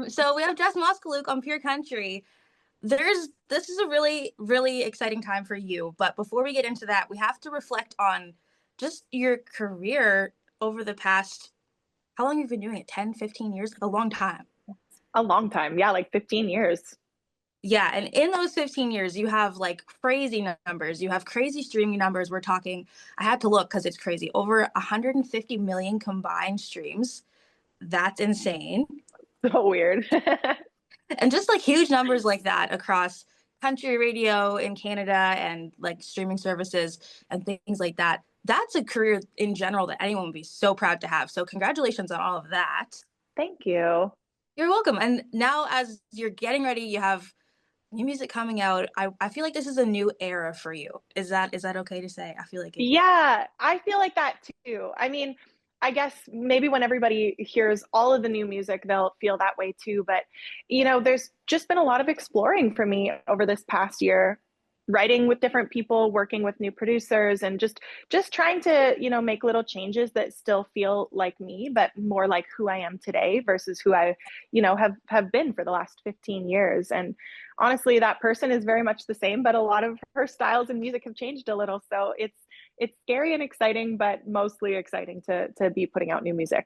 So we have Jess Moskaluke on Pure Country. This is a really exciting time for you. But before we get into that, we have to reflect on just your career over the past, how long you've been doing it? 10, 15 years? A long time. A long time. Yeah, like 15 years. Yeah, and in those 15 years, you have like crazy numbers. You have crazy streaming numbers. We're talking, I had to look because it's crazy. Over 150 million combined streams. That's insane. So weird. And just like huge numbers like that across country radio in Canada and like streaming services and things like that. That's a career in general that anyone would be so proud to have. So congratulations on all of that. Thank you. You're welcome. And now as you're getting ready, you have new music coming out. I feel like this is a new era for you. Is that okay to say? I feel like it is. Yeah, I feel like that too. I mean, I guess maybe when everybody hears all of the new music, they'll feel that way too. But, there's just been a lot of exploring for me over this past year, writing with different people, working with new producers, and just trying to, make little changes that still feel like me, but more like who I am today versus who I, have been for the last 15 years. And honestly, that person is very much the same, but a lot of her styles and music have changed a little. So it's scary and exciting, but mostly exciting to be putting out new music.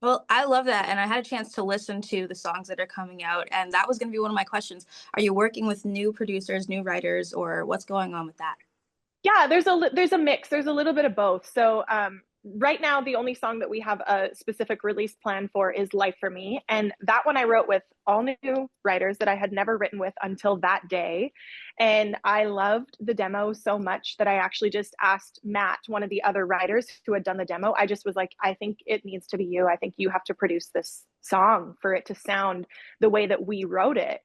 Well, I love that. And I had a chance to listen to the songs that are coming out. And that was going to be one of my questions. Are you working with new producers, new writers, or what's going on with that? Yeah, there's a mix. There's a little bit of both. So right now, the only song that we have a specific release plan for is "Life for Me," and that one I wrote with all new writers that I had never written with until that day. And I loved the demo so much that I actually just asked Matt, one of the other writers who had done the demo. I just was like, I think it needs to be you. I think you have to produce this song for it to sound the way that we wrote it.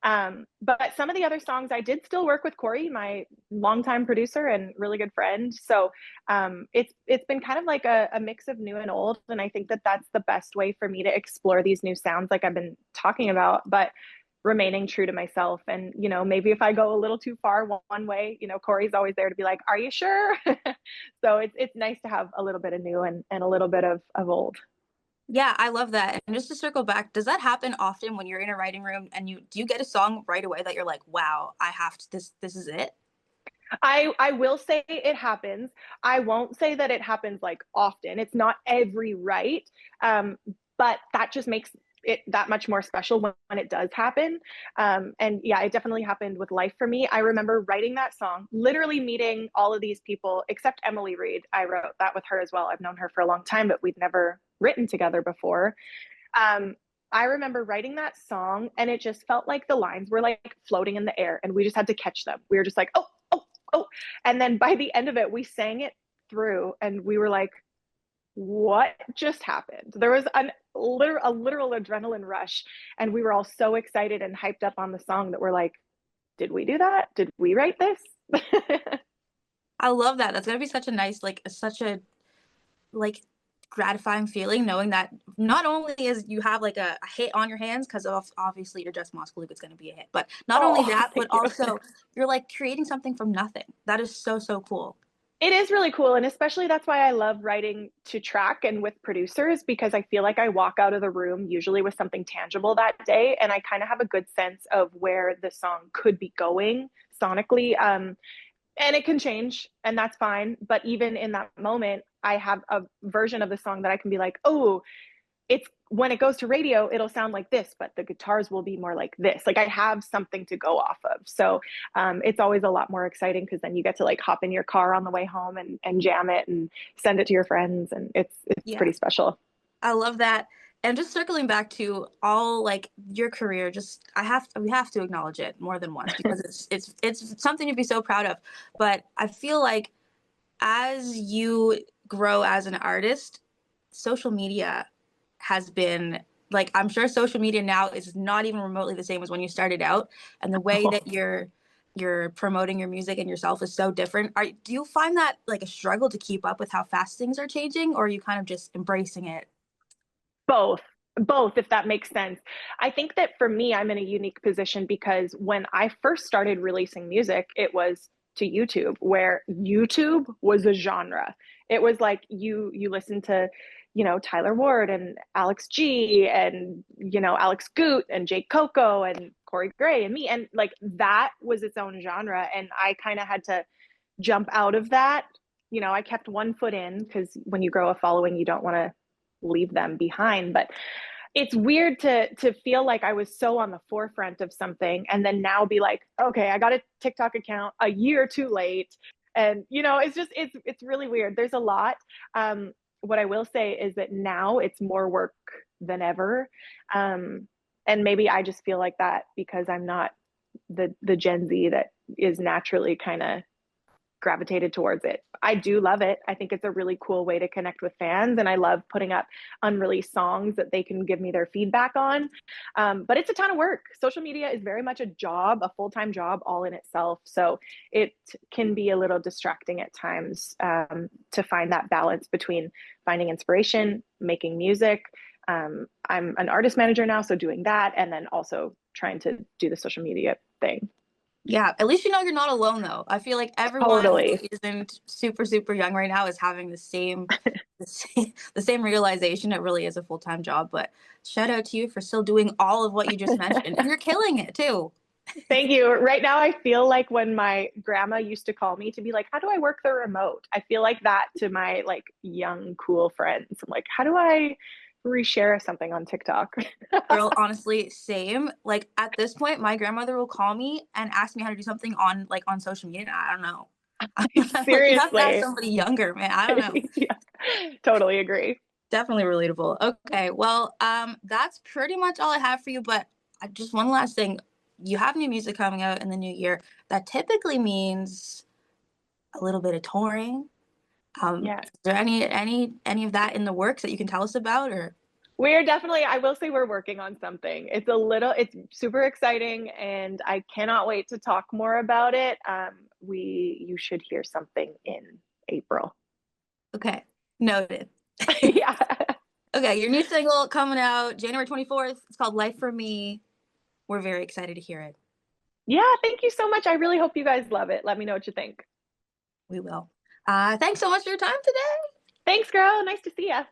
But some of the other songs I did still work with Corey, my longtime producer and really good friend. So it's been kind of like a mix of new and old, and I think that that's the best way for me to explore these new sounds, like I've been talking about, but remaining true to myself. And maybe if I go a little too far one way, Corey's always there to be like, "Are you sure?" So it's nice to have a little bit of new and a little bit of old. Yeah, I love that. And just to circle back, does that happen often when you're in a writing room and you get a song right away that you're like, wow, I have to this is it? I will say it happens. I won't say that it happens like often. It's not every write, but that just makes it that much more special when it does happen. And yeah, it definitely happened with "Life for Me." I remember writing that song, literally meeting all of these people except Emily Reed. I wrote that with her as well. I've known her for a long time, but we'd never written together before. Um, I remember writing that song, and it just felt like the lines were like floating in the air, and we just had to catch them. We were just like, oh, oh, oh. And then by the end of it, we sang it through, and we were like, what just happened? There was a literal adrenaline rush, and we were all so excited and hyped up on the song that we're like, did we do that? Did we write this? I love that. That's gonna be such a nice, like such a like gratifying feeling knowing that not only is you have like a hit on your hands because of obviously you're just Moskaluke, it's going to be a hit, but not only Oh, that, but thank you. also you're like creating something from nothing. That is so cool. It is really cool. And especially that's why I love writing to track and with producers, because I feel like I walk out of the room usually with something tangible that day. And I kind of have a good sense of where the song could be going sonically. And it can change, and that's fine. But even in that moment, I have a version of the song that I can be like, oh, it's when it goes to radio, it'll sound like this, but the guitars will be more like this. Like I have something to go off of. So it's always a lot more exciting because then you get to like hop in your car on the way home and jam it and send it to your friends. And it's Yeah, pretty special. I love that. And just circling back to all like your career, just we have to acknowledge it more than once because it's something to be so proud of. But I feel like as you grow as an artist, social media has been like, I'm sure social media now is not even remotely the same as when you started out, and the way that you're promoting your music and yourself is so different. Do you find that like a struggle to keep up with how fast things are changing, or are you kind of just embracing it? Both, both, if that makes sense. I think that for me, I'm in a unique position because when I first started releasing music, it was to YouTube, where YouTube was a genre. It was like you listen to Tyler Ward and Alex G and, Alex Goot and Jake Coco and Corey Gray and me. And like that was its own genre. And I kind of had to jump out of that. I kept one foot in because when you grow a following, you don't want to leave them behind. But it's weird to feel like I was so on the forefront of something and then now be like, okay, I got a TikTok account a year too late. And it's really weird. There's a lot. What I will say is that now it's more work than ever. And maybe I just feel like that because I'm not the Gen Z that is naturally kind of gravitated towards it. I do love it. I think it's a really cool way to connect with fans, and I love putting up unreleased songs that they can give me their feedback on. But it's a ton of work. Social media is very much a job, a full-time job all in itself. So it can be a little distracting at times, to find that balance between finding inspiration, making music. I'm an artist manager now, so doing that, and then also trying to do the social media thing. Yeah, at least you're not alone though. I feel like everyone who Totally. isn't super super young right now is having the same realization. It really is a full-time job, but shout out to you for still doing all of what you just mentioned. And you're killing it too. Thank you. Right now, I feel like when my grandma used to call me to be like, how do I work the remote? I feel like that to my like young, cool friends. I'm like, how do I reshare something on TikTok? Girl, honestly, same. Like at this point, my grandmother will call me and ask me how to do something on social media. And I don't know. I'm like, you have to ask Seriously. somebody younger, man. I don't know. Yeah, totally agree. Definitely relatable. Okay, well, that's pretty much all I have for you. But just one last thing: you have new music coming out in the new year. That typically means a little bit of touring. Yeah. Is there any of that in the works that you can tell us about, or? We're definitely, I will say we're working on something. It's super exciting and I cannot wait to talk more about it. You should hear something in April. Okay, noted. Yeah. Okay, your new single coming out January 24th. It's called Life for Me. We're very excited to hear it. Yeah. Thank you so much. I really hope you guys love it. Let me know what you think. We will. Thanks so much for your time today. Thanks, girl. Nice to see ya.